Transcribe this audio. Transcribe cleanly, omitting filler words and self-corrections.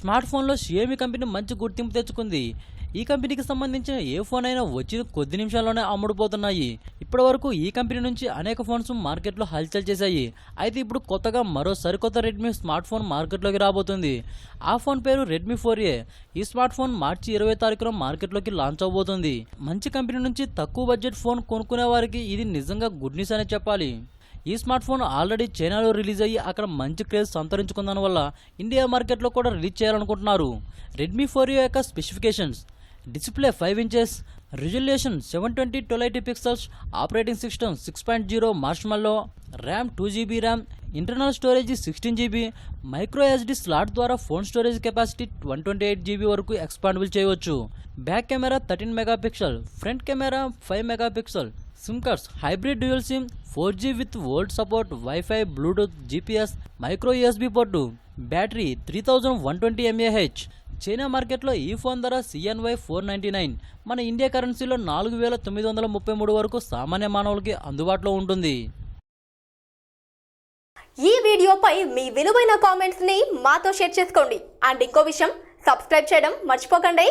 Smart ఫోన్లో Xiaomi company మంచి గుర్తింపు తెచ్చుకుంది. ఈ కంపెనీకి సంబంధించిన ఏ ఫోన్ అయినా వచ్చిన కొద్ది నిమిషాల్లోనే అమ్ముడుపోతున్నాయి. ఇప్పటివరకు ఈ కంపెనీ నుంచి అనేక ఫోన్స్ మార్కెట్లో హల్చల్ చేశాయి. అయితే ఇప్పుడు కొత్తగా మరో సరికొత్త రెడ్మీ స్మార్ట్ ఫోన్ మార్కెట్లోకి రాబోతుంది. ఆ ఫోన్ పేరు రెడ్మీ 4A. ఈ స్మార్ట్ ఫోన్ మార్చి 20 తారీఖున మార్కెట్లోకి లాంచ్ అవబోతుంది. మంచి కంపెనీ నుంచి తక్కువ బడ్జెట్ ఫోన్ కొనుక్కునే వారికి ఇది నిజంగా గుడ్ న్యూస్ అనే చెప్పాలి. ఈ స్మార్ట్ ఫోన్ ఆల్రెడీ చైనాలో రిలీజ్ అయ్యి అక్కడ మంచి క్రేజ్ సంతరించుకున్న వల్ల ఇండియా మార్కెట్లో కూడా రిలీజ్ చేయాలనుకుంటున్నారు. రెడ్మీ 4A యొక్క specifications: display 5 inches, resolution 720 1280 pixels, operating system 6.0 మార్ష్మెల్లో, RAM 2GB RAM, internal storage 16GB, micro SD slot ద్వారా ఫోన్ స్టోరేజ్ కెపాసిటీ 128GB వరకు ఎక్స్పాండబుల్ చేయవచ్చు. Back camera 13 megapixel, front camera 5 megapixel. SIM cards hybrid dual SIM, 4G with world support, wifi, Bluetooth, GPS, micro USB port. Battery 3120 mAh. China మార్కెట్లో ఈ phone ధర CNY 499, మన India కరెన్సీలో 4933 వరకు సామాన్య మానవులకి అందుబాటులో ఉంటుంది. ఈ వీడియోపై మీ విలువైన కామెంట్స్ ని మాతో షేర్ చేసుకోండి. అండ్ ఇంకో విషయం, సబ్స్క్రైబ్ చేయడం మర్చిపోకండి.